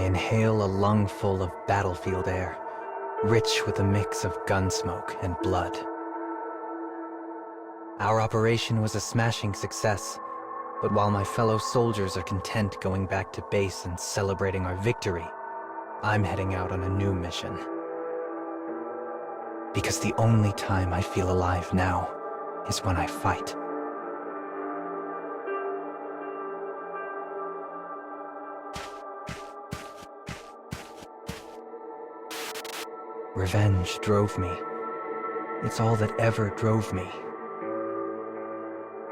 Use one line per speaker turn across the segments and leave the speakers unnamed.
inhale a lungful of battlefield air, rich with a mix of gun smoke and blood. Our operation was a smashing success, but while my fellow soldiers are content going back to base and celebrating our victory, I'm heading out on a new mission. Because the only time I feel alive now is when I fight. Revenge drove me. It's all that ever drove me.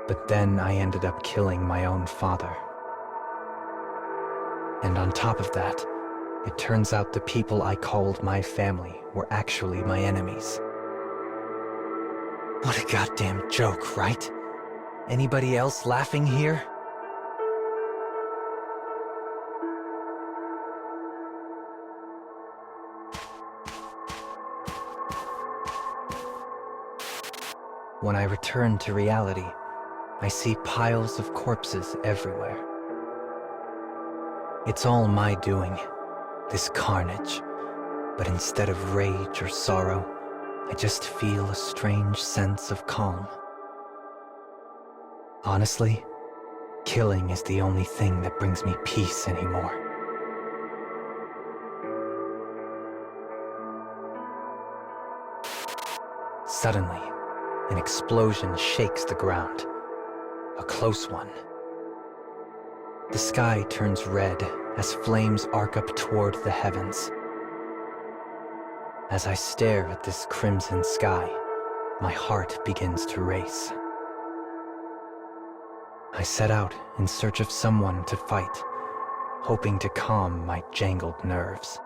But then I ended up killing my own father. And on top of that, it turns out the people I called my family were actually my enemies. What a goddamn joke, right? Anybody else laughing here? When I return to reality, I see piles of corpses everywhere. It's all my doing, this carnage, but instead of rage or sorrow, I just feel a strange sense of calm. Honestly, killing is the only thing that brings me peace anymore. Suddenly, an explosion shakes the ground. A close one. The sky turns red as flames arc up toward the heavens. As I stare at this crimson sky, my heart begins to race. I set out in search of someone to fight, hoping to calm my jangled nerves.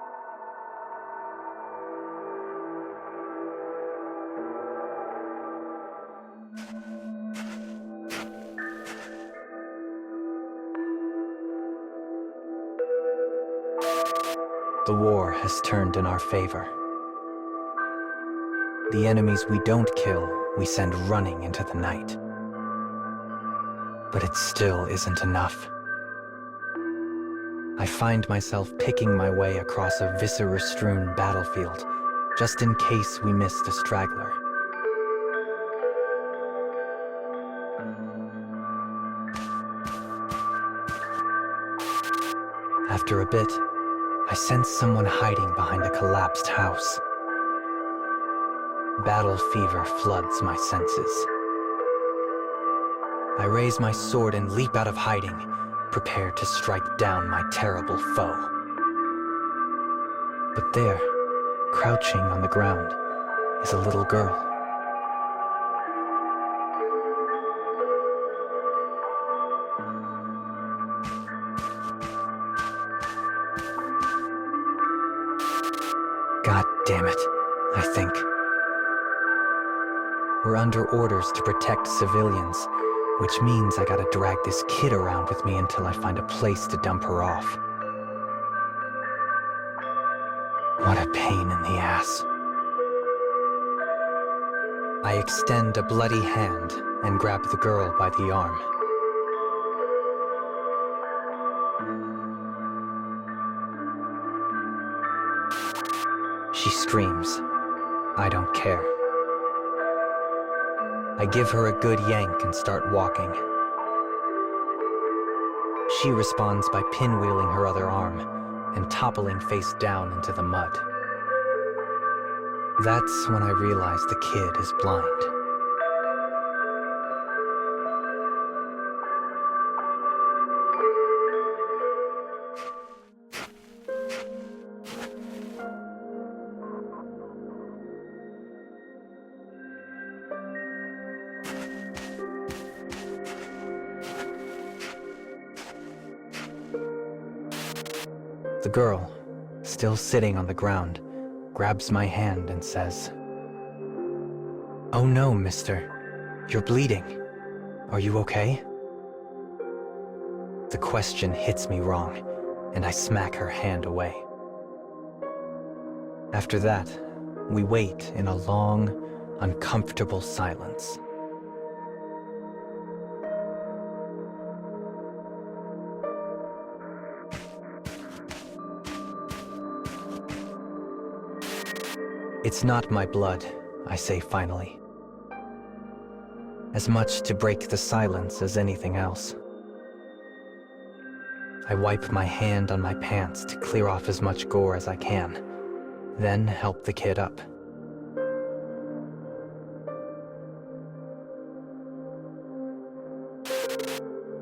The war has turned in our favor. The enemies we don't kill, we send running into the night. But it still isn't enough. I find myself picking my way across a viscera-strewn battlefield, just in case we missed a straggler. After a bit, I sense someone hiding behind a collapsed house. Battle fever floods my senses. I raise my sword and leap out of hiding, prepared to strike down my terrible foe. But there, crouching on the ground, is a little girl. God damn it, I think. We're under orders to protect civilians, which means I gotta drag this kid around with me until I find a place to dump her off. What a pain in the ass. I extend a bloody hand and grab the girl by the arm. She screams. I don't care. I give her a good yank and start walking. She responds by pinwheeling her other arm and toppling face down into the mud. That's when I realize the kid is blind. The girl, still sitting on the ground, grabs my hand and says, "Oh no, mister. You're bleeding. Are you okay?" The question hits me wrong, and I smack her hand away. After that, we wait in a long, uncomfortable silence. It's not my blood, I say finally. As much to break the silence as anything else. I wipe my hand on my pants to clear off as much gore as I can, then help the kid up.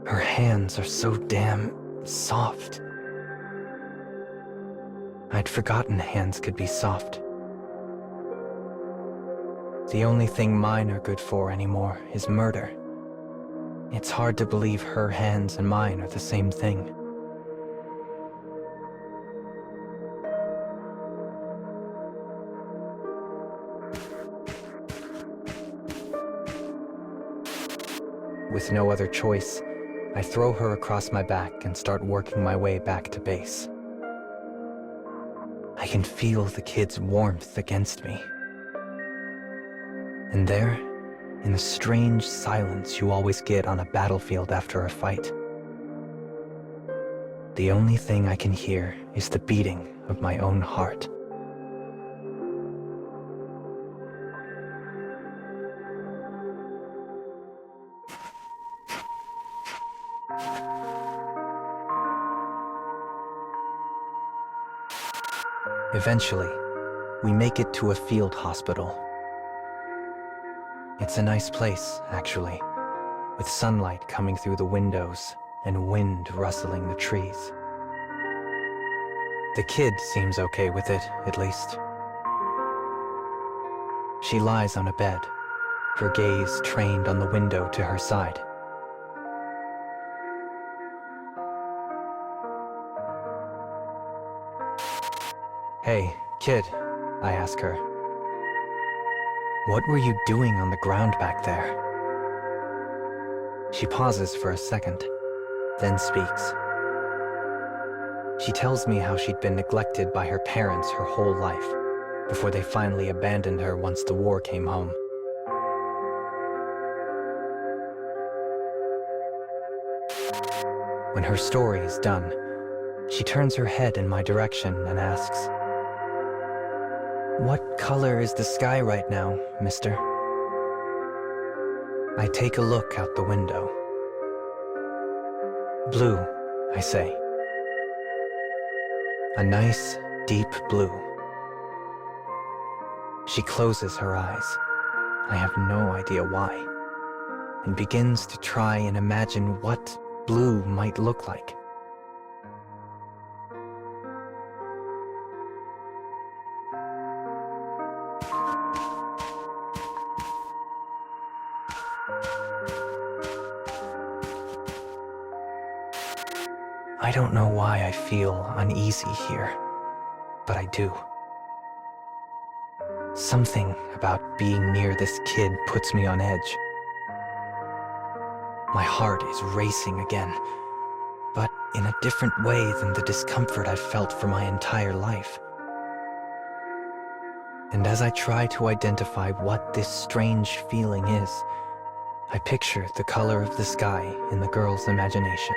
Her hands are so damn soft. I'd forgotten hands could be soft. The only thing mine are good for anymore is murder. It's hard to believe her hands and mine are the same thing. With no other choice, I throw her across my back and start working my way back to base. I can feel the kid's warmth against me. And there, in the strange silence you always get on a battlefield after a fight, the only thing I can hear is the beating of my own heart. Eventually, we make it to a field hospital. It's a nice place, actually, with sunlight coming through the windows and wind rustling the trees. The kid seems okay with it, at least. She lies on a bed, her gaze trained on the window to her side. "Hey, kid," I ask her. "What were you doing on the ground back there?" She pauses for a second, then speaks. She tells me how she'd been neglected by her parents her whole life, before they finally abandoned her once the war came home. When her story is done, she turns her head in my direction and asks, "What color is the sky right now, mister?" I take a look out the window. "Blue," I say. "A nice, deep blue." She closes her eyes, I have no idea why, and begins to try and imagine what blue might look like. I don't know why I feel uneasy here, but I do. Something about being near this kid puts me on edge. My heart is racing again, but in a different way than the discomfort I've felt for my entire life. And as I try to identify what this strange feeling is, I picture the color of the sky in the girl's imagination.